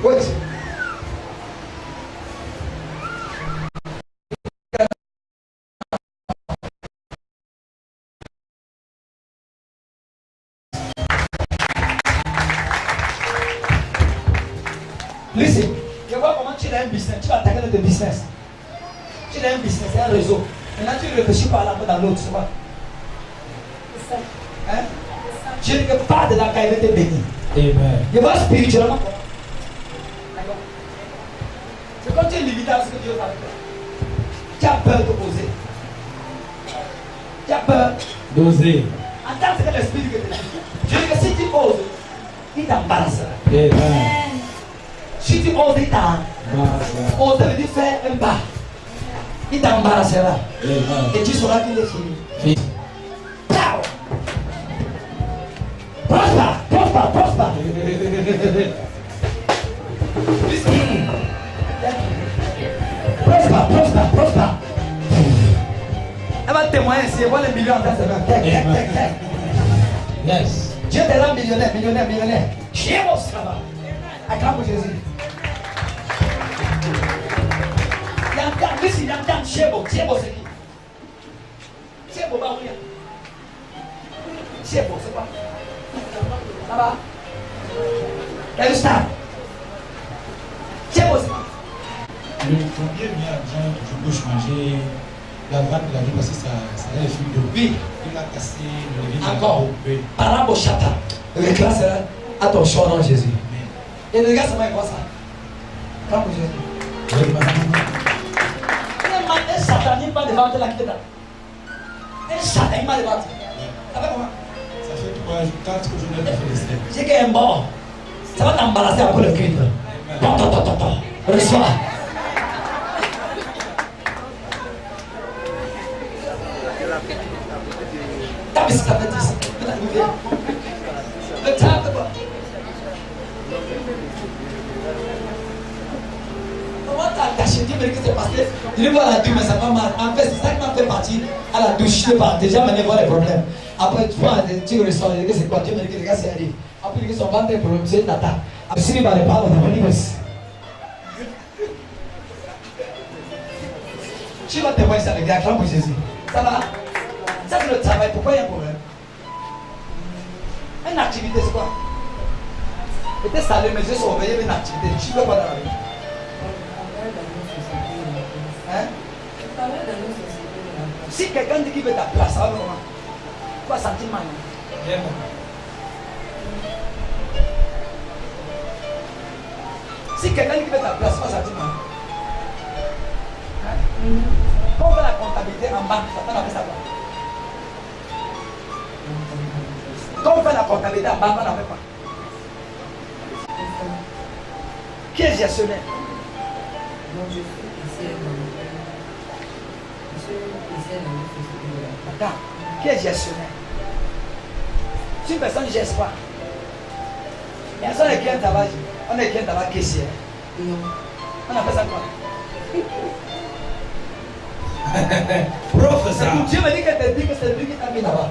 Wait. Listen, je vois comment tu as un business, tu vas attaquer notre business. Tu as un business, c'est un réseau. Maintenant tu ne réfléchis pas à la dans l'autre, c'est quoi? C'est ça. Hein? Je ne veux pas de la qualité bénie. Amen. Je vois spirituellement comment. D'accord? C'est quand tu es limité à ce que Dieu va faire. Tu as peur de poser. Tu as peur d'oser. Attends ce que l'esprit dit que tu dis. Je dis que si tu oses, il t'embarrassera. Amen. Si tu oses, il t'embarrassera. Ose veut dire faire un pas. Il t'embarrassera. Et tu sauras qu'il est fini. Prosper, prosper, prosper. Prosper, prosper, prosper. Elle va témoigner ici, elle voit les millions en train de se faire. Yes. Dieu te rend millionnaire, millionnaire, millionnaire. Chez moi, ça va. Acclame pour Jésus. Il y a un terme chez moi. Chez moi, c'est qui? Chez moi, bah oui. Chez moi, c'est quoi? Ça va? Quel est ça? Chez moi, c'est quoi? Le premier bien, je bouge manger. La vanne de la vie parce que ça a les filles de vie. Il a cassé le levier. Encore. Parabochata. Le classe à ton choix dans Jésus. Et le gars, ça va quoi ça? Quand vous Jésus. Un satanique pas devant la quitte. Un satanique pas devant. Ça va comment? Ça fait 4 jours que je n'ai pas fait le step. C'est qu'il est mort. Ça va t'embarrasser après le culte. Reçois. T'as vu ce que ça fait ici? Le temps de quoi? Comment t'as caché? Dieu me dit que c'est parce que il est voir la douche, mais ça va mal. En fait, c'est ça qui m'a fait partir à la douche. Je ne sais pas. Déjà, maintenant, voir les problèmes. Après, tu vois, tu ressens, c'est quoi? Dieu me dit que les gars, c'est arrivé. Après, ils sont pas des problèmes, c'est une attaque. Après, si il va les parler, on va venir aussi. Tu vas te voir ça, les gars, acclame pour Jésus. Ça va? Ça, c'est le travail. Pourquoi il y a un problème? Une activité, c'est quoi? Peut-être saluer mes yeux sont ouverts, une activité. Tu veux quoi dans la vie? Hein? Si quelqu'un dit qu'il veut ta place, ça va comment? Tu vas sentir mal. Si quelqu'un dit qu'il veut ta place, tu vas sentir mal. Hein? Quand on fait la comptabilité en banque, ça fait ça quoi? Quand on fait la comptabilité en banque, on n'en fait pas. Qui est gestionnaire? Attends, qui est gestionnaire? Si une personne ne geste pas, il y a ça qui est un travail, on est qui est un travail caissier. On appelle ça quoi? Professeur. Dieu me dit que c'est lui qui t'a mis là-bas.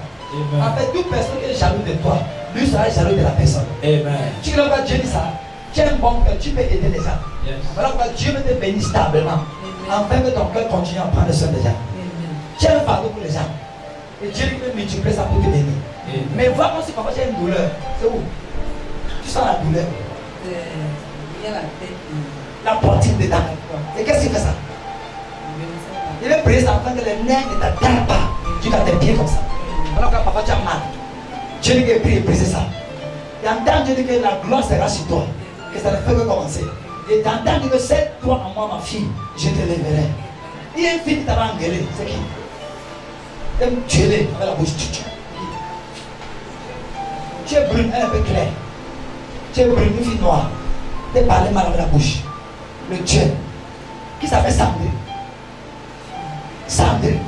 En fait, toute personne qui est jaloux de toi, lui sera jaloux de la personne. Amen. Tu vois pourquoi Dieu dit ça? Tu es un bon cœur, tu peux aider les gens. Voilà pourquoi Dieu veut te bénir stablement. Enfin que ton cœur continue à prendre soin des gens. Tu es un fardeau pour les gens. Et Dieu lui peut multiplier ça pour te bénir. Mais vois quand si parfois tu as une douleur, c'est où? Tu sens la douleur. Il y a la tête. La poitrine dedans. Et qu'est-ce qu'il fait ça? Il veut prier ça afin que les nerfs ne t'attardent pas. Tu as tes pieds comme ça. Alors que papa tu as mal. Dieu dit que prie et briser ça. Et entends Dieu dit que la gloire sera sur toi. Que ça ne fait que commencer. Et t'entends dire que c'est toi en moi ma fille, je te lèverai. Il y a une fille qui t'avait engueulé, c'est qui? Elle me tuer avec la bouche. Tu es brune, elle est un peu claire. Tu es brune, une fille noire. Tu es parlé mal avec la bouche. Le Dieu qui s'appelle Sandrine. Sandrine.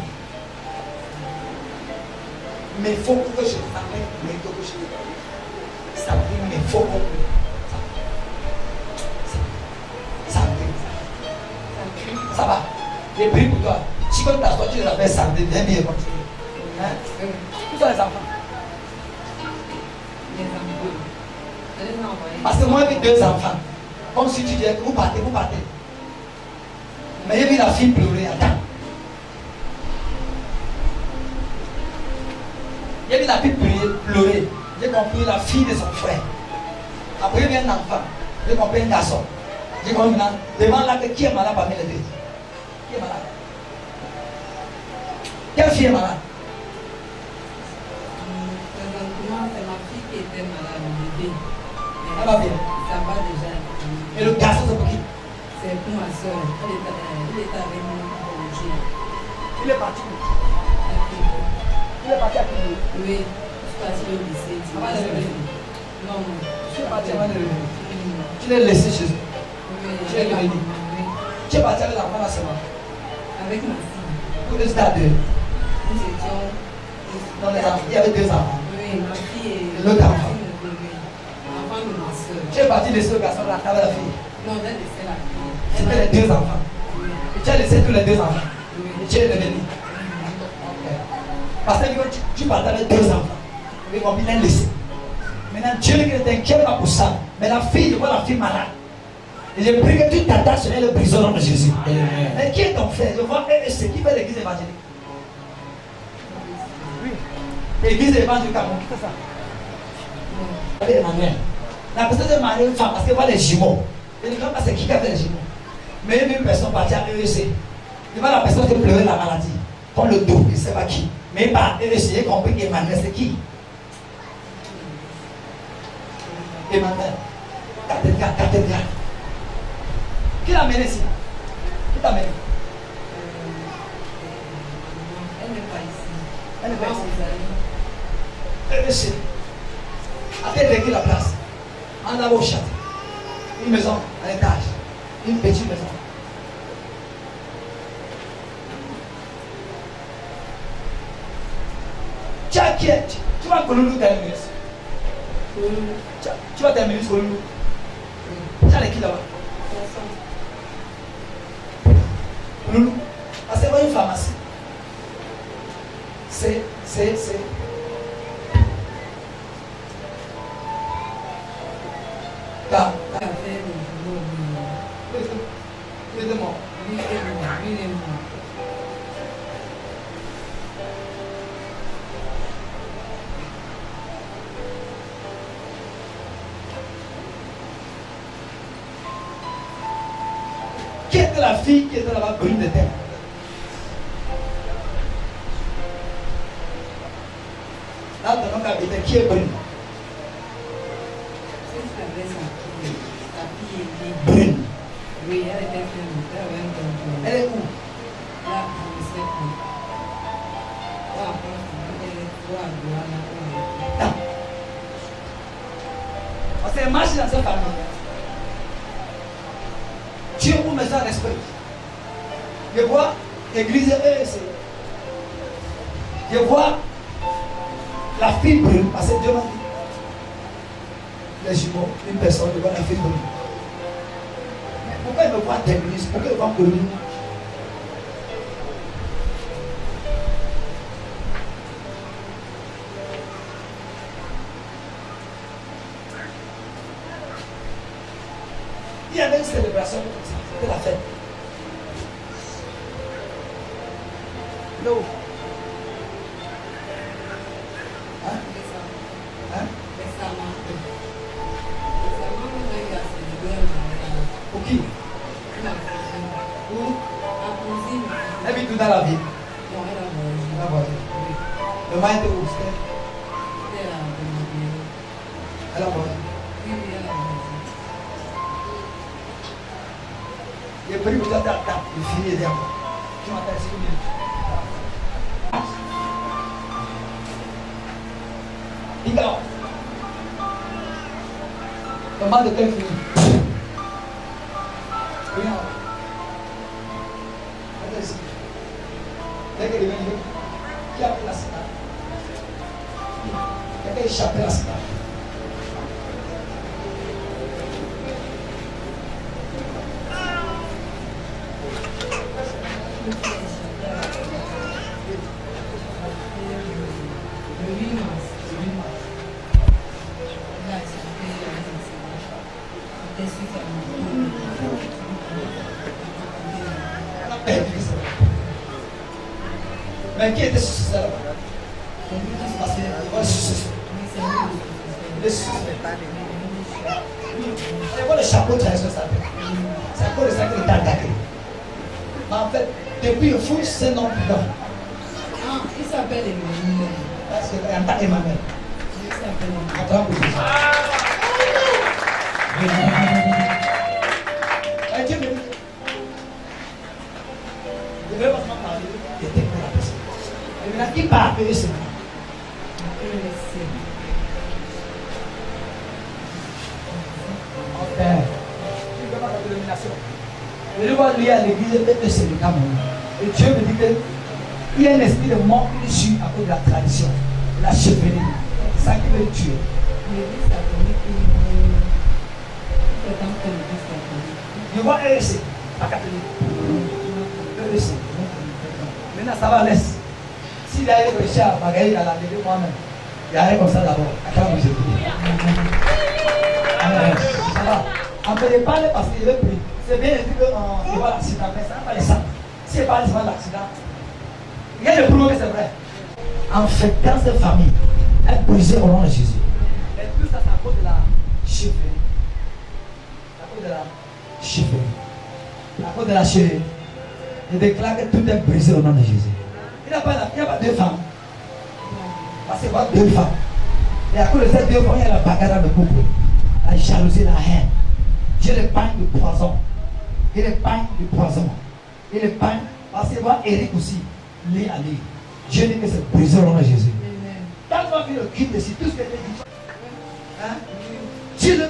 Mais il faut que je t'amène mais il faut que je te Sandrine, mais il faut que Sandrine. Ça va. J'ai pris pour toi. Si comme t'assois, tu l'appelles Sandrine, viens bien continuer. Hein? Où sont les enfants? Les enfants. Parce que moi j'ai 2 enfants. Comme si tu disais que vous partez, vous partez. Mais il a vu la fille pleurer, attends. Il a vu la fille pleurer. J'ai compris la fille de son frère. Après il vient un enfant. J'ai compris un garçon. J'ai compris maintenant. Demande là que qui est malade parmi les deux. Qui est malade? Quelle fille est malade? Présentement, c'est ma fille qui était malade, le bébé. Elle va bien. Ça va déjà. Et le garçon, c'est pour qui? C'est pour ma soeur. Elle est avec nous aujourd'hui. Il est parti. Il est parti à qui? Oui, je suis partie au lycée. Avant de revenir. Non, non. Tu es parti avant de revenir. Tu l'as laissé chez eux. Oui, Tu es revenu. oui. Tu es parti avec l'enfant là seulement. Avec ma fille. Vous êtes à deux. Nous étions. Non, il y avait deux enfants. Oui, ma fille et L'autre enfant. L'enfant de ma soeur. Tu es parti laisser le garçon là avec la fille. Non, j'ai laissé la fille. C'était les deux enfants. Oui. Et tu as laissé tous les deux enfants. Oui. Et tu es revenu. Parce que tu partais avec deux enfants. Et on vient laisser. Maintenant, Dieu ne t'inquiète pas pour ça. Mais la fille, je vois la fille malade. Et je prie que tu t'attaches sur elle le brise au nom de Jésus. Mais qui est ton frère? Je vois EEC qui fait l'église évangélique. Oui. L'église évangélique Cameroun, qui fait ça? Avec Emmanuel. La personne est mariée une femme parce qu'elle voit les jumeaux. Et ne sais pas c'est qui a fait les jumeaux. Mais une personne partie à EEC. Il voit la personne qui pleurait la maladie. Comme le dos, il ne sait pas qui. Mais par EEC, il a compris qu'Emmanuel, c'est qui? Emmanuel. Cathédrale. Qui l'a amené ici? Qui t'a amené? Elle n'est pas ici. Elle n'est pas ici. Vous EEC. A-t-elle réglé la place? En avant au château. Une maison à l'étage. Une petite maison. Tu as qui est? Tu vas Kolulu terminer. Tu vas terminer sur Kolulu. Tu as les qui là-bas? Kolulu. Parce que c'est une pharmacie. C'est. Car. Il est mort. Qui était la fille qui était là-bas brune de terre? Là, ton nom habité, qui est brune? Brune. Oui, elle était ferme. Elle est où? Là, je ne sais plus. Non. Parce qu'elle marche dans cette famille. Dieu vous met ça en esprit. Je vois l'église EEC. Je vois la fille brune. Parce que Dieu m'a dit. Les jumeaux, une personne, je vois la fille brune. Mais pourquoi il me voit terminer? Pourquoi il me voit brune? Il y avait une célébration comme ça, c'était la fête. Non. Hein? Hein? Pour qui? Où? Elle vit tout dans la ville. La voisine. Le mari était où? Elle a voisine. Il est pris pour ta table. Il finit les diamants. Tu m'appelles 5 minutes. Regarde. Le mal de quel fini? Regarde. Attends ici. Dès qu'elle est venue, qui a pris la cigare? Quelqu'un a échappé la cigare. Mais qui était sur ça là? Parce qu'il va sur c'est quoi le chapeau de la responsable? C'est quoi le sac de attaqué? Mais en fait, depuis le fou, c'est non plus grand. Ah, il s'appelle Emmanuel. Parce qu'il y a un tas Emmanuel. Il s'appelle Emmanuel. Attends, vous dites ça. Dieu me dit. Je vais pas parler de tes pour la personne. Et maintenant, qui part appeler ce moment? Tu ne pas de domination. Je vais aller à l'église de Sénégal. Et Dieu me dit qu'il y a un esprit de mort issu à cause de la tradition, de la chefferie. C'est ça qui veut le tuer. Je vois EEC, pas catholique. EEC. Maintenant, ça va laisser. S'il a réussi à bagailler à la lever moi-même, il y a rien comme ça d'abord. À quand vous écoutez. Ça va. On peut les parler parce qu'il veut prier. C'est bien dit qu'il va l'accident, mais ça va pas les sang. S'il n'est pas les l'accident, il y a le prouver que c'est vrai. En fait, dans cette famille, elle brisée au nom de Jésus. Et tout ça, c'est à cause de la chefferie. À cause de la chefferie. À cause de la chefferie. Je déclare que tout est brisé au nom de Jésus. Il n'y a pas deux femmes. Parce qu'il y a deux femmes. Et à cause de ces deux femmes, il y a la bagarre de couple. La jalousie, la haine. Dieu les pagne de poison. Il les pagne de poison. Il les pagne. Parce qu'il voit Eric aussi, lié à lui. Dieu dit que c'est brisé au nom de Jésus. Quand tu vas faire le crime dessus, tout ce que tu dis, hein? Dieu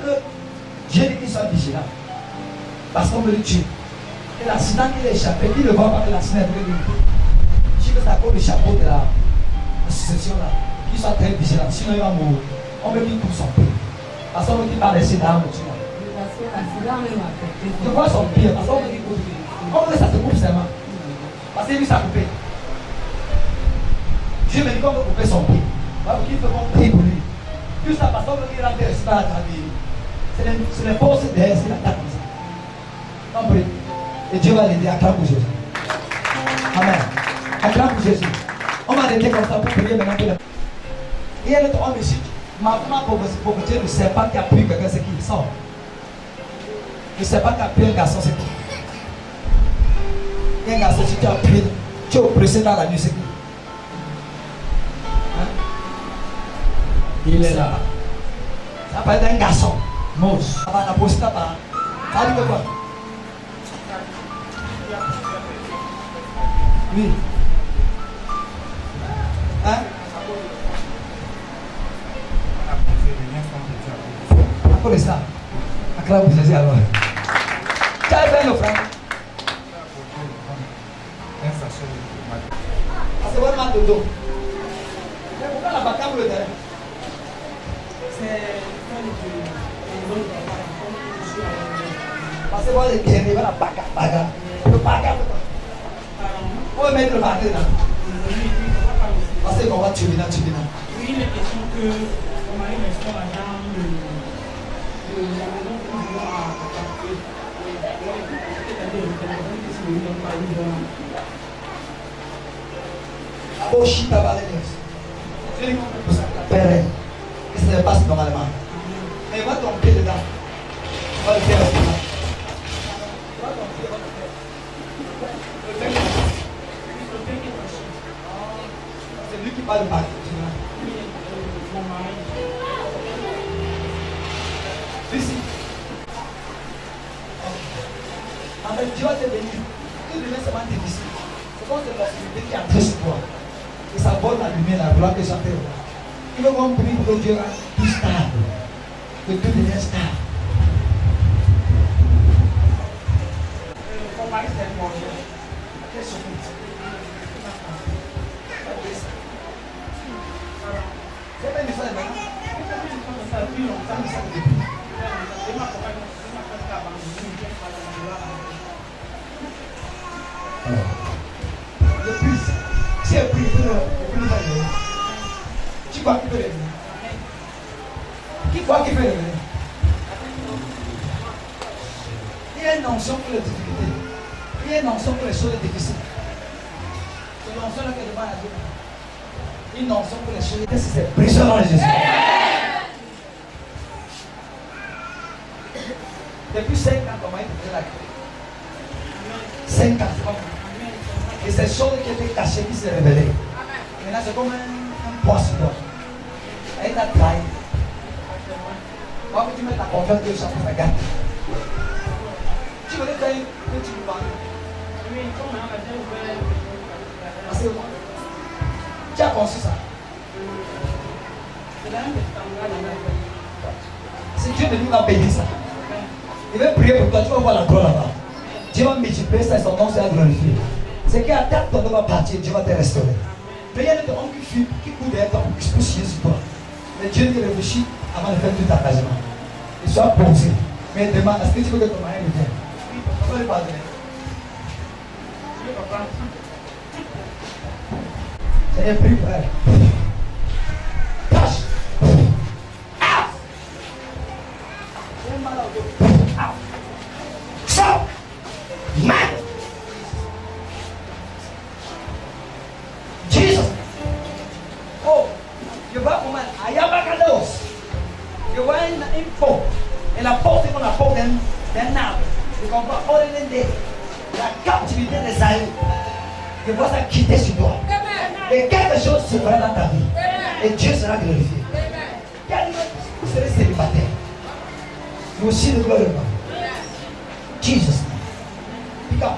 dit qu'il soit vigilant. Parce qu'on veut le tuer. Et l'accident qu'il a échappé, il ne voit pas que l'accident est venu. Dieu que c'est à cause du chapeau de la succession là. Qu'il soit très vigilant. Sinon il va mourir. On veut qu'il coupe son pied. Parce qu'on veut qu'il va laisser d'armes au tueur. Je vois son pied. Parce qu'on veut qu'il coupe. On veut que ça se coupe seulement. Parce que lui ça a coupé. Dieu me dit qu'on veut couper son pied. Parce qu'il faut qu'on prie pour lui. Tout ça parce qu'on veut qu'il rentre dans la famille. C'est les forces derrière qui l'attaquent comme ça. On prie. Et Dieu va l'aider. Acclame pour Jésus. Amen. Acclame pour Jésus. On m'a arrêté comme ça pour prier maintenant pour les... Il y a notre homme ici. Ma maman pour dire le serpent qui a pris quelqu'un, c'est qui? Il sort. Le serpent qui a pris un garçon, c'est qui? Il y a un garçon, si tu as pris, tu es oppressé dans la nuit, c'est qui? Hein? Il est là. Ça peut être un garçon. Mousse. Ça va la poster là-bas. Ça dit quoi? Oui. Hein? À cause de ça. Acclame pour Jésus alors. Tu as fait le frère? C'est vraiment de dos. Mais pourquoi la bataille pour le terrain? C'est parce que moi, les guerriers, la bagarre. Le bagarre. On va mettre le bagarre là. Parce qu'on va tuer là. Oui, il est question que mon mari restaure la jambe de la maison que nous voulons attaquer. Aboshita Valenius. Je dis que ça pérenne. Et ça ne passe normalement. Mais va tomber dedans. Va le faire aussi. Va tomber, va le faire. Le faire. C'est lui qui parle de parler. Mon mari. Ici. En fait, Dieu va te bénir. Tout devient seulement difficile. C'est comme cette possibilité qui entre sur toi. Et ça vole la lumière, la gloire que j'appelle. Il veut qu'on prie pour que Dieu rende tout stable. Que tout devienne stable. Mon mari, c'est mon cher. Quelle surprise. C'est pas une histoire de maintenant. Ça depuis longtemps. Ça me depuis. Et ma compagne, ma presque abandonné. Le plus, si elle prie, il peut le faire. Tu crois qu'il peut le faire? Qui croit qu'il peut le faire? y a une onction pour les difficultés. Il y a une onction pour les choses difficiles. C'est l'onction là que demande à Dieu. Une onction pour les choses difficiles. C'est brisé dans les Jésus. Depuis 5 ans, comment il était là? 5 ans, c'est comme ça. Et ces choses qui étaient cachées, qui se révélaient. Maintenant, c'est comme un poids sur toi. Elle t'a trahi. Pourquoi tu mets ta confiance que chaque fois ça garde? Tu veux dire que tu me parles? Oui, comme on a déjà ouvert. Parce que tu as conçu ça. Si Dieu de nous a béni ça, il va prier pour toi, tu vas voir la gloire là-bas. Dieu va multiplier ça et son nom sera glorifié. C'est qu'à terre, ton nom va partir, Dieu va te restaurer. Mais il y a des hommes qui courent derrière toi, qui se poussent sur toi. Mais Dieu dit réfléchit avant de faire tout engagement. Il soit posé. Mais demande, est-ce que tu veux que ton mari vienne? Oui, pourquoi lui pardonner? Oui, papa. Seigneur, prie pour elle. Cache. Ah! J'ai mal au dos. Ah! Sors! Man! Jesus! Oh! Je vois comment Ayabakados. Je vois une porte. Et la porte, c'est qu'on la porte d'un arbre. Tu comprends? La captivité des aïeux. Je vois ça quitter sur toi. Et quelque chose se fera dans ta vie. Et Dieu sera glorifié. Vous serez célibataire. Vous aussi de gloire. Jesus. Pick up.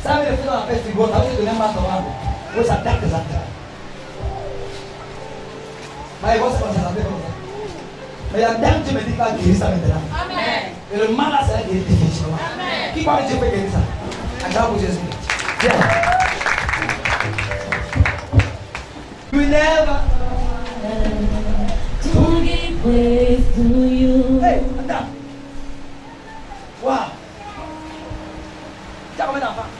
Ça veut dire que dans la paix frigo, ça veut dire que même pas ton arbre. Vous s'attaquez des entrailles. Mais il va se passer comme ça. Mais la dame, tu me dis qu'il va guérir ça maintenant. Amen. Et le mal là, ça va guérir définitivement. Amen. Qui parle de Dieu peut guérir ça? Acclame pour Jésus. Viens. You never To give praise to you. Hey, attends. Wow. Tu as combien d'enfants?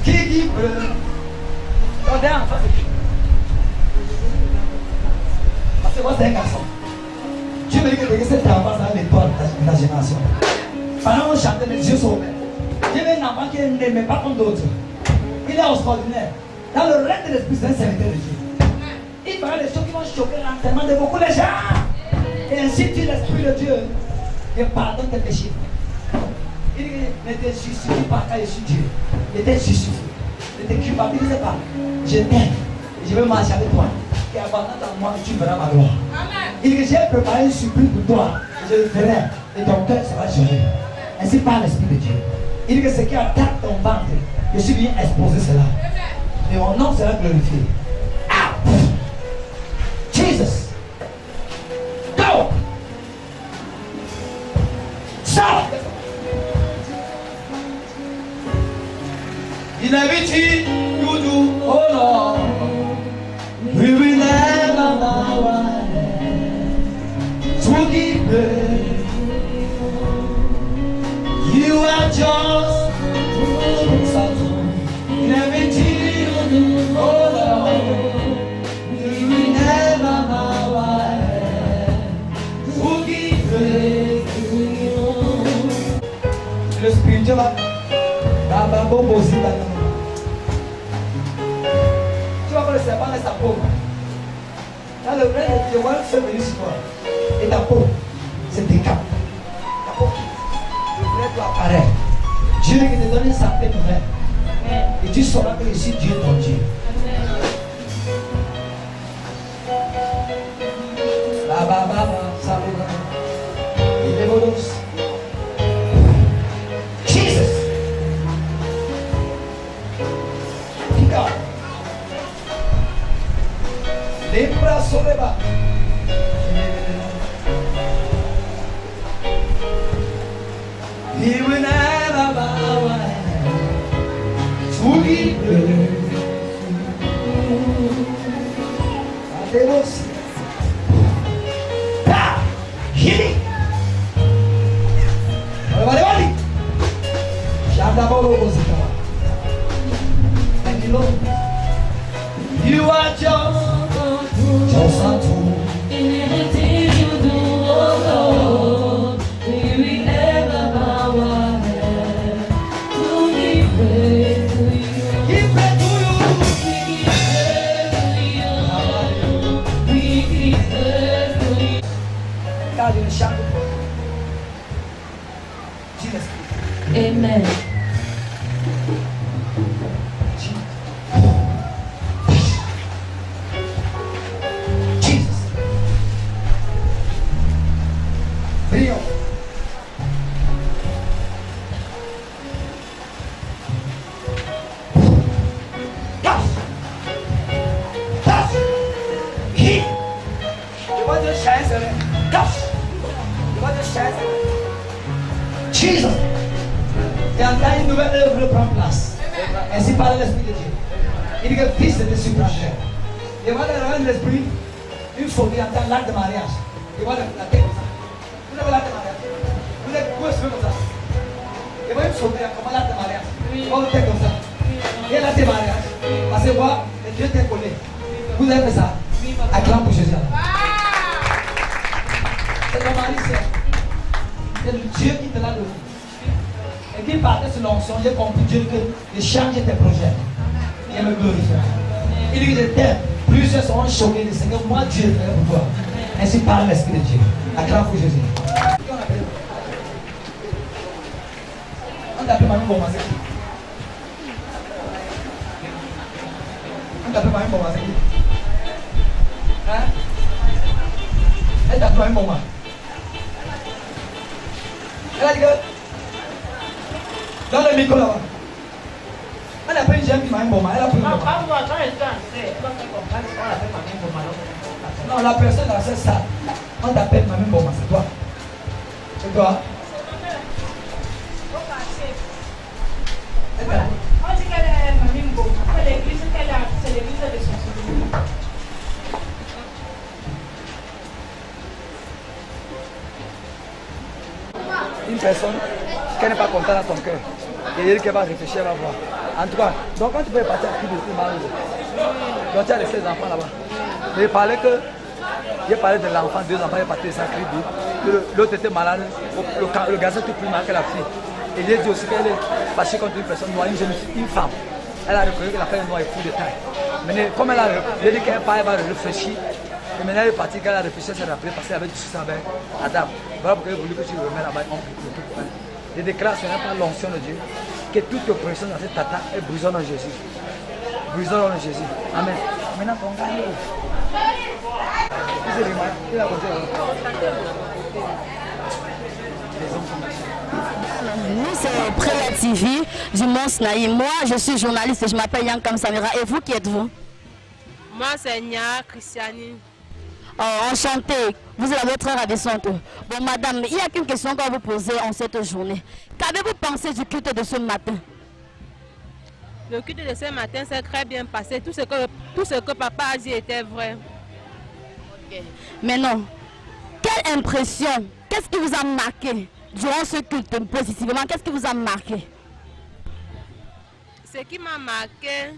Qui peut? Ton dernier enfant, c'est qui? Parce que moi, c'est un garçon. Dieu me dit que cet enfant sera l'étoile de ta génération. Pendant qu'on chantait, les yeux sont ouverts. Dieu veut un enfant qui est né, mais pas comme d'autres. Il est extraordinaire. Dans le règne de l'Esprit, c'est un serviteur de Dieu. Il fera des choses qui vont choquer l'enterrement de beaucoup de gens. Et ainsi dit l'Esprit de Dieu, il pardonne tes péchés. Il ne te justifie pas quand je suis Dieu. Il te justifie. Ne te culpabilise pas. Je t'aime. Et je vais marcher avec toi. Et abandonne en moi et tu verras ma gloire. Il dit que j'ai préparé une surprise pour toi. Je le ferai. Et ton cœur sera joli. Ainsi par l'Esprit de Dieu. Il dit que ce qui attaque ton ventre, je suis bien exposé cela. Et mon nom sera glorifié. Ah! Jesus! Go! Sors! In everything you do, oh Lord, we will never bow our head to give praise. You are just in everything you do, oh Lord, we will never bow our head to give praise to you. Le spirituel va bomboser dans le monde. Tu vas voir le serpent laisse ta peau. Dans le règne de Dieu, se venir sur toi. Et ta peau se décape. Ta peau, le vrai doit apparaître. Dieu qui te donne une santé nouvelle. Et tu sauras que ici Dieu est ton Dieu. Jesus. Pick up. Les bras sur les bas. He will never bow our head to give praise. car je ne chante pas. Jesus. Amen. Jesus. Prions. Jesus. Et en temps, une nouvelle œuvre prend place. Ainsi par l'Esprit de Dieu. Il dit que fils de supérieur. Et voilà dans l'esprit, une fauteuil en temps l'acte de mariage. Et voilà la tête comme ça. Vous avez l'acte de mariage. Vous êtes comme ça. Et voilà une fauteuil comme l'acte de mariage. Vous êtes comme ça. Et l'acte de mariage. Parce que moi, Dieu t'est collé. Vous avez fait ça. Acclame pour Jésus. C'est ton mari, c'est le Dieu qui te l'a donné. Et qui partait sur l'onction, j'ai compris Dieu que de changer tes projets. Il me glorifie. Il dit que t'aimes. Plusieurs seront choqués de Seigneur. Moi, Dieu est fait pour toi. Ainsi parle l'Esprit de Dieu. Acclame pour Jésus. On t'appelle Mamie Bomazé. On t'appelle Mamie Bomazé. Hein? Elle t'appelle Mamie Bomazé. Elle a dit que dans le micro là-bas, elle a pris une gemme qui m'a un bon mal. Elle a pris une bombe. Non, la personne là, c'est ça. On t'appelle ma même bombe, c'est toi. C'est toi. On dit qu'elle est mamie Mbo. C'est l'église qu'elle a, c'est l'église de son souvenir. Une personne qui n'est pas contente dans son cœur. Et elle qui va réfléchir, elle va voir. En tout cas, donc quand tu peux partir à plus de tout mari, donc tu as laissé les enfants là-bas. Mais il parlait que, il parlait de l'enfant, 2 enfants, il partait sans cri. L'autre était malade, le garçon était plus malade que la fille. Et il a dit aussi qu'elle est fâchée contre une personne noire, une femme. Elle a reconnu que la femme noire est fou de taille. Mais comme elle a dit qu'elle va réfléchir, et maintenant elle est partie, qu'elle a réfléchi, elle s'est rappelée parce qu'elle avait du souci avec Adam. Voilà pourquoi il a voulu que tu le remets là-bas. Je déclare ce n'est pas l'onction de Dieu, que toute oppression dans cette tata est brisée en Jésus. Brisée en Jésus. Amen. Maintenant, ton gars, il a Nous, c'est Préa TV du Mont Sinaï. Moi, je suis journaliste et je m'appelle Yankam Samira. Et vous, qui êtes-vous? Moi, c'est Nia Christiani. Oh, enchantée. Vous êtes la votre ravissante. Bon, madame, il y a qu'une question qu'on va vous poser en cette journée. Qu'avez-vous pensé du culte de ce matin? Le culte de ce matin s'est très bien passé. Tout ce que papa a dit était vrai. Okay. Mais non. Quelle impression? Qu'est-ce qui vous a marqué durant ce culte positivement? Qu'est-ce qui vous a marqué? Ce qui m'a marqué,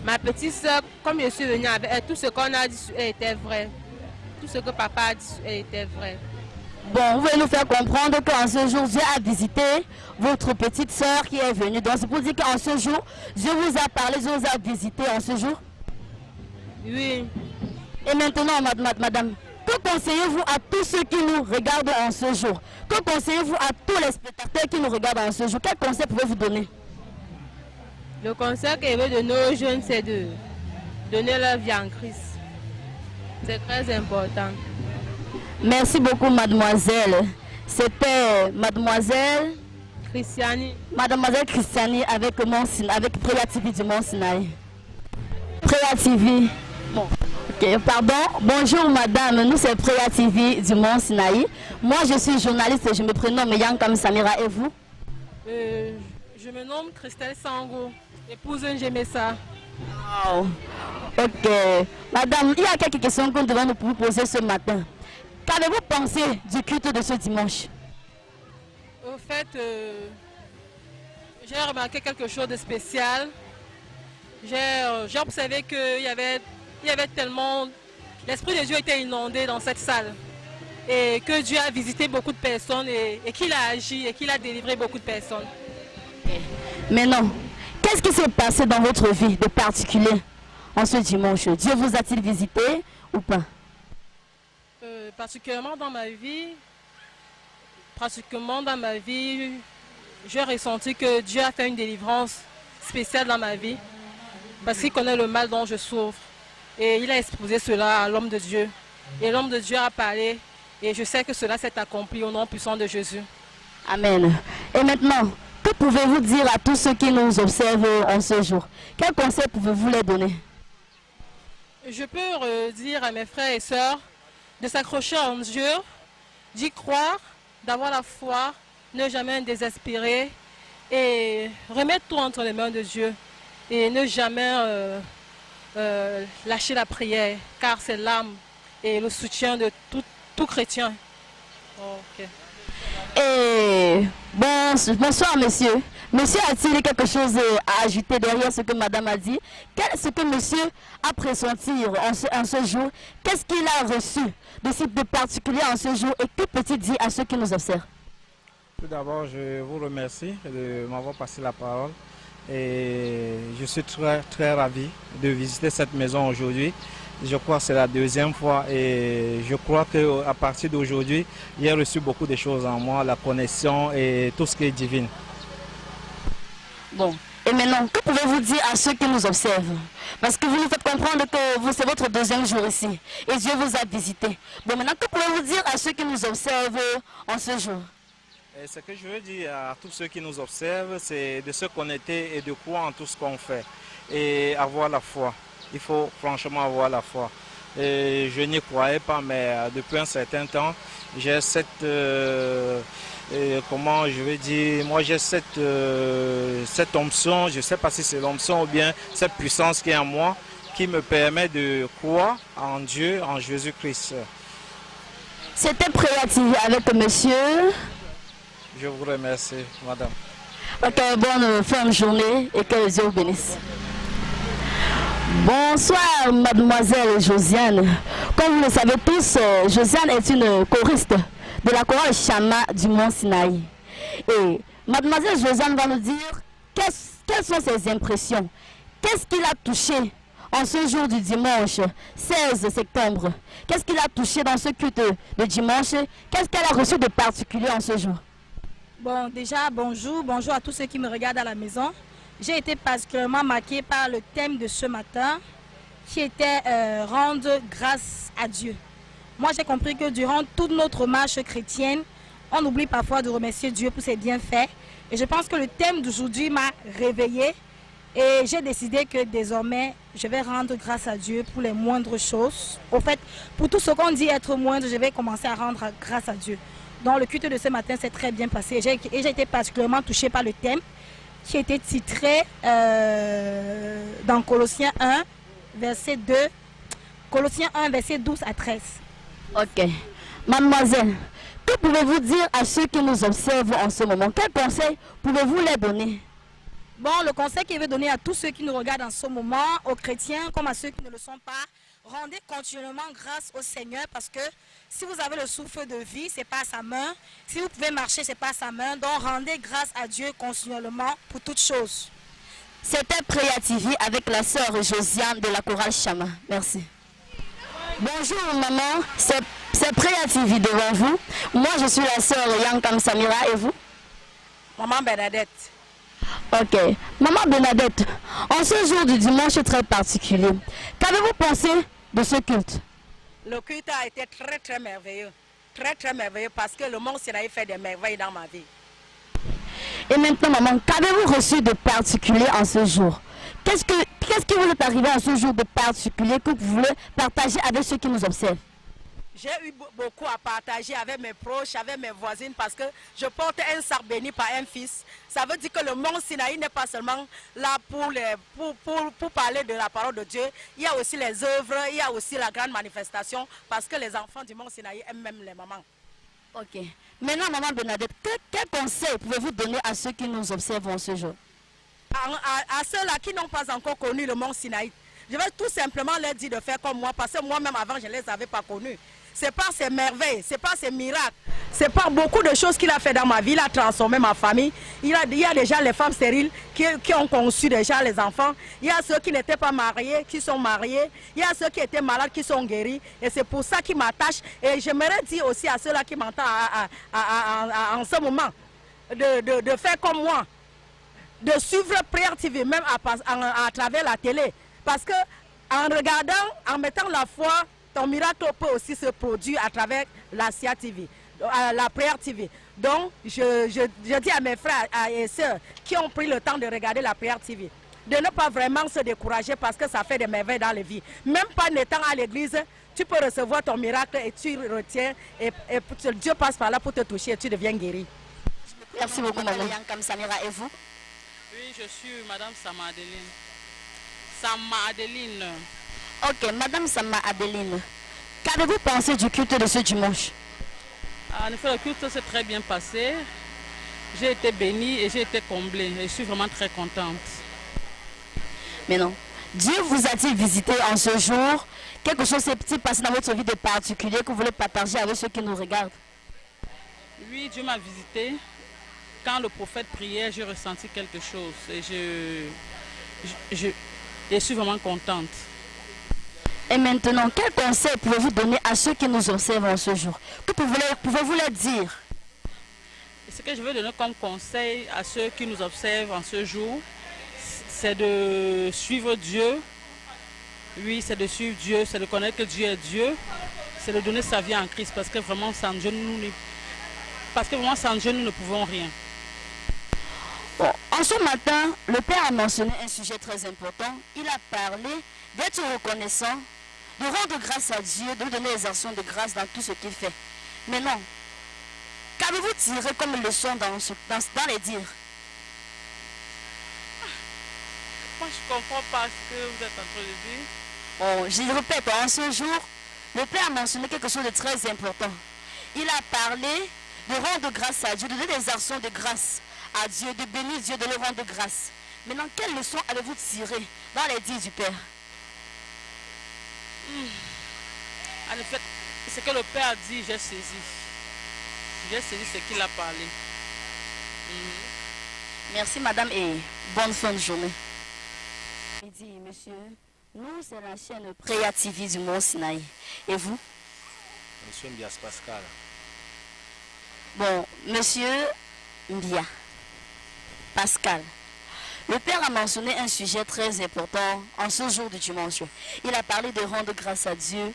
ma petite soeur, comme je suis venue avec elle, tout ce qu'on a dit était vrai. Tout ce que papa a dit était vrai. Bon, vous voulez nous faire comprendre qu'en ce jour, Dieu a visité votre petite soeur qui est venue. Donc c'est pour dire qu'en ce jour, Dieu vous a parlé, Dieu vous a visité en ce jour? Oui. Et maintenant, madame, que conseillez-vous à tous ceux qui nous regardent en ce jour? Que conseillez-vous à tous les spectateurs qui nous regardent en ce jour? Quel conseil pouvez-vous donner? Le conseil que je veux donner aux jeunes, c'est de donner leur vie en Christ. C'est très important. Merci beaucoup, mademoiselle. C'était mademoiselle Christiani. Mademoiselle Christiani avec Préa TV du Mont Sinaï. Préa TV. Bon. Okay, pardon. Bonjour madame, nous c'est Préa TV du Mont Sinaï. Moi je suis journaliste et je me prénomme Yankam Samira. Et vous? Je me nomme Christelle Sango, épouse Njemesa. Wow. Ok. Madame, il y a quelques questions qu'on devrait nous poser ce matin. Qu'avez-vous pensé du culte de ce dimanche? Au fait, j'ai remarqué quelque chose de spécial. J'ai observé qu'il y avait tellement... L'Esprit de Dieu était inondé dans cette salle. Et que Dieu a visité beaucoup de personnes et qu'il a agi et qu'il a délivré beaucoup de personnes. Mais non, qu'est-ce qui s'est passé dans votre vie de particulier en ce dimanche? Dieu vous a-t-il visité ou pas? Particulièrement dans ma vie, j'ai ressenti que Dieu a fait une délivrance spéciale dans ma vie parce qu'il connaît le mal dont je souffre. Et il a exposé cela à l'homme de Dieu. Et l'homme de Dieu a parlé et je sais que cela s'est accompli au nom puissant de Jésus. Amen. Et maintenant, que pouvez-vous dire à tous ceux qui nous observent en ce jour? Quels conseils pouvez-vous leur donner? Je peux dire à mes frères et sœurs de s'accrocher en Dieu, d'y croire, d'avoir la foi, ne jamais désespérer et remettre tout entre les mains de Dieu et ne jamais lâcher la prière car c'est l'âme et le soutien de tout chrétien. Okay. Et bonsoir monsieur. Monsieur a-t-il quelque chose à ajouter derrière ce que madame a dit? Ce que monsieur a pressenti en ce jour? Qu'est-ce qu'il a reçu de particulier en ce jour et que peut-il dire à ceux qui nous observent? Tout d'abord, je vous remercie de m'avoir passé la parole et je suis très très ravi de visiter cette maison aujourd'hui. Je crois que c'est la deuxième fois et je crois qu'à partir d'aujourd'hui, j'ai reçu beaucoup de choses en moi, la connexion et tout ce qui est divin. Bon, et maintenant, que pouvez-vous dire à ceux qui nous observent? Parce que vous nous faites comprendre que c'est votre deuxième jour ici et Dieu vous a visité. Bon, maintenant, que pouvez-vous dire à ceux qui nous observent en ce jour? Et ce que je veux dire à tous ceux qui nous observent, c'est de se connecter et de croire en tout ce qu'on fait et avoir la foi. Il faut franchement avoir la foi. Et je n'y croyais pas, mais depuis un certain temps, j'ai cette, comment je vais dire, moi j'ai cette onction, je ne sais pas si c'est l'onction ou bien cette puissance qui est en moi, qui me permet de croire en Dieu, en Jésus-Christ. C'était Prayer TV avec monsieur. Je vous remercie, madame. Ok, bonne fin de journée et que Dieu vous bénisse. Bonsoir mademoiselle Josiane. Comme vous le savez tous, Josiane est une choriste de la chorale Chama du Mont Sinaï. Et mademoiselle Josiane va nous dire quelles sont ses impressions. Qu'est-ce qu'il a touché en ce jour du dimanche 16 septembre? Qu'est-ce qu'il a touché dans ce culte de dimanche? Qu'est-ce qu'elle a reçu de particulier en ce jour? Bon, déjà, bonjour à tous ceux qui me regardent à la maison. J'ai été particulièrement marquée par le thème de ce matin, qui était rendre grâce à Dieu. Moi, j'ai compris que durant toute notre marche chrétienne, on oublie parfois de remercier Dieu pour ses bienfaits. Et je pense que le thème d'aujourd'hui m'a réveillée. Et j'ai décidé que désormais, je vais rendre grâce à Dieu pour les moindres choses. Au fait, pour tout ce qu'on dit être moindre, je vais commencer à rendre grâce à Dieu. Donc le culte de ce matin s'est très bien passé. Et j'ai été particulièrement touchée par le thème qui était titré dans Colossiens 1, verset 2, Colossiens 1, verset 12 à 13. Ok. Mademoiselle, que pouvez-vous dire à ceux qui nous observent en ce moment? Quel conseil pouvez-vous leur donner? Bon, le conseil qu'il veut donner à tous ceux qui nous regardent en ce moment, aux chrétiens comme à ceux qui ne le sont pas, rendez continuellement grâce au Seigneur parce que si vous avez le souffle de vie, ce n'est pas sa main. Si vous pouvez marcher, ce n'est pas sa main. Donc rendez grâce à Dieu continuellement pour toutes choses. C'était Prayer TV avec la sœur Josiane de la chorale Chama. Merci. Bonjour maman, c'est Prayer TV devant vous. Moi je suis la sœur Yankam Samira et vous? Maman Bernadette. Ok. Maman Bernadette, en ce jour du dimanche très particulier, qu'avez-vous pensé de ce culte? Le culte a été très très merveilleux. Très très merveilleux parce que le Mont Sinaï fait des merveilles dans ma vie. Et maintenant maman, qu'avez-vous reçu de particulier en ce jour? Qu'est-ce qui vous est arrivé en ce jour de particulier que vous voulez partager avec ceux qui nous observent? J'ai eu beaucoup à partager avec mes proches, avec mes voisines parce que je porte un sac béni par un fils. Ça veut dire que le Mont Sinaï n'est pas seulement là pour parler de la parole de Dieu. Il y a aussi les œuvres, il y a aussi la grande manifestation parce que les enfants du Mont Sinaï aiment même les mamans. Ok. Maintenant, maman Bernadette, quel conseil pouvez-vous donner à ceux qui nous observent en ce jour? À ceux-là qui n'ont pas encore connu le Mont Sinaï, je vais tout simplement leur dire de faire comme moi parce que moi-même avant je ne les avais pas connus. C'est pas ces merveilles, c'est pas ces miracles, C'est par beaucoup de choses qu'il a fait dans ma vie. Il a transformé ma famille. Il y a déjà les femmes stériles qui ont conçu déjà les enfants. Il y a ceux qui n'étaient pas mariés, qui sont mariés. Il y a ceux qui étaient malades, qui sont guéris. Et c'est pour ça qu'il m'attache. Et j'aimerais dire aussi à ceux-là qui m'entendent en ce moment de faire comme moi. De suivre Prière TV, même à travers la télé. Parce que en regardant, en mettant la foi, ton miracle peut aussi se produire à travers la SIA TV, la Prière TV. Donc, je dis à mes frères et sœurs qui ont pris le temps de regarder la Prière TV, de ne pas vraiment se décourager parce que ça fait des merveilles dans la vie. Même pas n'étant à l'église, tu peux recevoir ton miracle et tu retiens. Et Dieu passe par là pour te toucher et tu deviens guéri. Merci beaucoup, Madame Yankam Samira. Et vous? Oui, je suis Madame Sama Adeline. Sama Adeline. Ok, Madame Sama Adeline, qu'avez-vous pensé du culte de ce dimanche? En effet, le culte s'est très bien passé. J'ai été bénie et j'ai été comblée. Et je suis vraiment très contente. Mais non, Dieu vous a-t-il visité en ce jour? Quelque chose s'est-il passé dans votre vie de particulier que vous voulez partager avec ceux qui nous regardent? Oui, Dieu m'a visité. Quand le prophète priait, j'ai ressenti quelque chose. Et je suis vraiment contente. Et maintenant, quel conseil pouvez-vous donner à ceux qui nous observent en ce jour? Que pouvez-vous leur dire? Ce que je veux donner comme conseil à ceux qui nous observent en ce jour, c'est de suivre Dieu. Oui, c'est de suivre Dieu, c'est de connaître que Dieu est Dieu. C'est de donner sa vie en Christ parce que vraiment, sans Dieu, nous ne pouvons rien. Bon, en ce matin, le Père a mentionné un sujet très important. Il a parlé d'être reconnaissant, de rendre grâce à Dieu, de lui donner les actions de grâce dans tout ce qu'il fait. Mais non, qu'avez-vous tiré comme leçon dans les dires? Moi, je ne comprends pas ce que vous êtes en train de dire. Bon, je répète, en ce jour, le Père a mentionné quelque chose de très important. Il a parlé de rendre grâce à Dieu, de donner des actions de grâce à Dieu, de bénir Dieu, de le rendre grâce. Maintenant, quelle leçon avez-vous tiré dans les dires du Père? En effet, ce que le Père a dit, j'ai saisi. J'ai saisi ce qu'il a parlé. Merci, madame, et bonne fin de journée. Midi, monsieur, nous, c'est la chaîne Prière TV du Mont Sinaï. Et vous? Monsieur Mbias Pascal. Bon, monsieur Mbia Pascal, le Père a mentionné un sujet très important en ce jour de dimanche. Il a parlé de rendre grâce à Dieu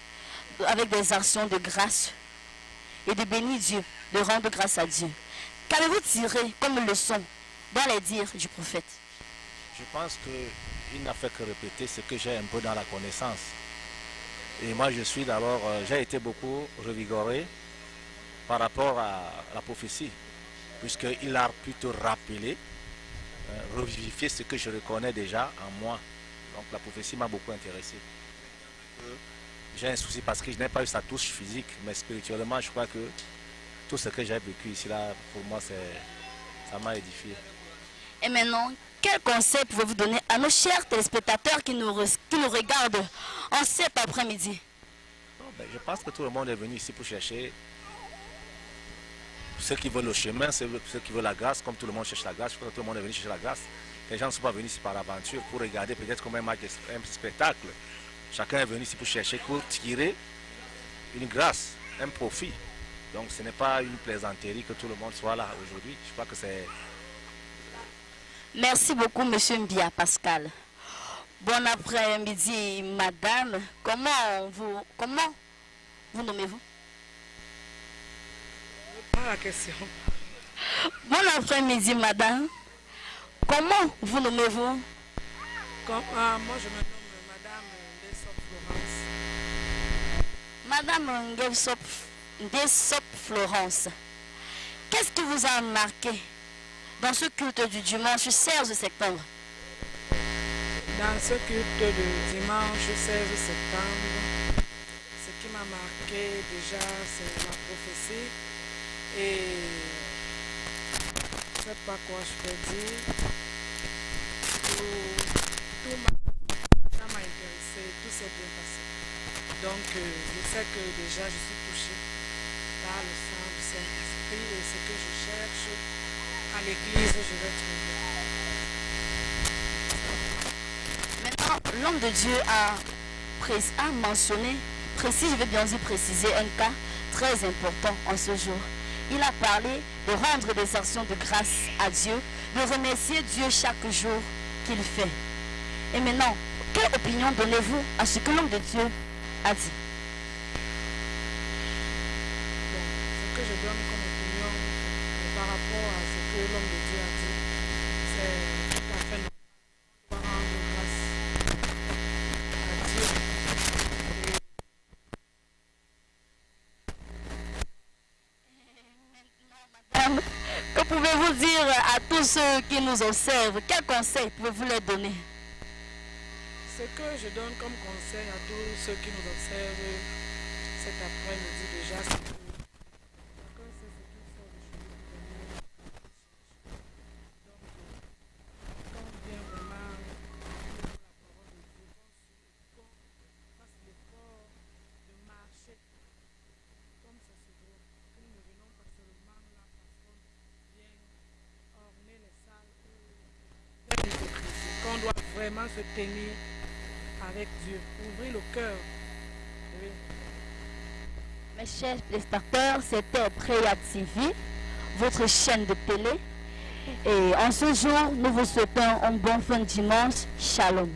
avec des actions de grâce et de bénir Dieu, de rendre grâce à Dieu. Qu'avez-vous tiré comme leçon dans les dires du prophète? Je pense qu'il n'a fait que répéter ce que j'ai un peu dans la connaissance. Et moi, j'ai été beaucoup revigoré par rapport à la prophétie, puisqu'il a plutôt rappelé, revivifié ce que je reconnais déjà en moi. Donc la prophétie m'a beaucoup intéressé. J'ai un souci parce que je n'ai pas eu sa touche physique, mais spirituellement, je crois que tout ce que j'ai vécu ici, là, pour moi, ça m'a édifié. Et maintenant, quel conseil pouvez-vous donner à nos chers téléspectateurs qui nous regardent en cet après-midi? Je pense que tout le monde est venu ici pour chercher ceux qui veulent le chemin, ceux qui veulent la grâce, comme tout le monde cherche la grâce. Je crois que tout le monde est venu chercher la grâce. Les gens ne sont pas venus ici par aventure pour regarder peut-être comme un spectacle. Chacun est venu ici pour chercher, pour tirer une grâce, un profit. Donc ce n'est pas une plaisanterie que tout le monde soit là aujourd'hui. Je crois que c'est... Merci beaucoup, monsieur Mbia Pascal. Bon après-midi, madame. Comment vous nommez-vous? Pas la question. Bon après-midi, madame. Comment vous nommez-vous? Moi, je me nomme Madame Madame Ndessop Florence. Ndessop Florence. Qu'est-ce qui vous a marqué dans ce culte du dimanche 16 septembre? Dans ce culte du dimanche 16 septembre, ce qui m'a marqué déjà, c'est la prophétie. Et je ne sais pas quoi je peux dire. Ça m'a intéressé, tout s'est bien passé. Donc je sais que déjà je suis touchée par le sang du Saint-Esprit. l'esprit et ce que je cherche à l'église, je vais trouver. Maintenant, l'homme de Dieu a mentionné, je vais bien aussi préciser un cas très important en ce jour. Il a parlé de rendre des actions de grâce à Dieu, de remercier Dieu chaque jour qu'il fait. Et maintenant, quelle opinion donnez-vous à ce que l'homme de Dieu a dit? Bon, ce que je donne comme opinion par rapport à ce que l'homme de Dieu a dit, c'est tout à fait normal. On doit rendre grâce à Dieu. Madame, que pouvez-vous dire à tous ceux qui nous observent? Quels conseils pouvez-vous leur donner? Ce que je donne comme conseil à tous ceux qui nous observent cet après-midi déjà, c'est que chacun sait ce qu'il faut de chez lui pour venir chercher. Donc, quand vient vraiment la parole de Dieu, qu'on fasse l'effort de marcher comme ça se doit, que nous ne venons pas seulement là parce qu'on vient orner les salles ou l'hypocrisie, qu'on doit vraiment se tenir avec Dieu, ouvrir le cœur. Oui. Mes chers téléspectateurs, c'était Préa TV, votre chaîne de télé. Et en ce jour, nous vous souhaitons un bon fin de dimanche. Shalom.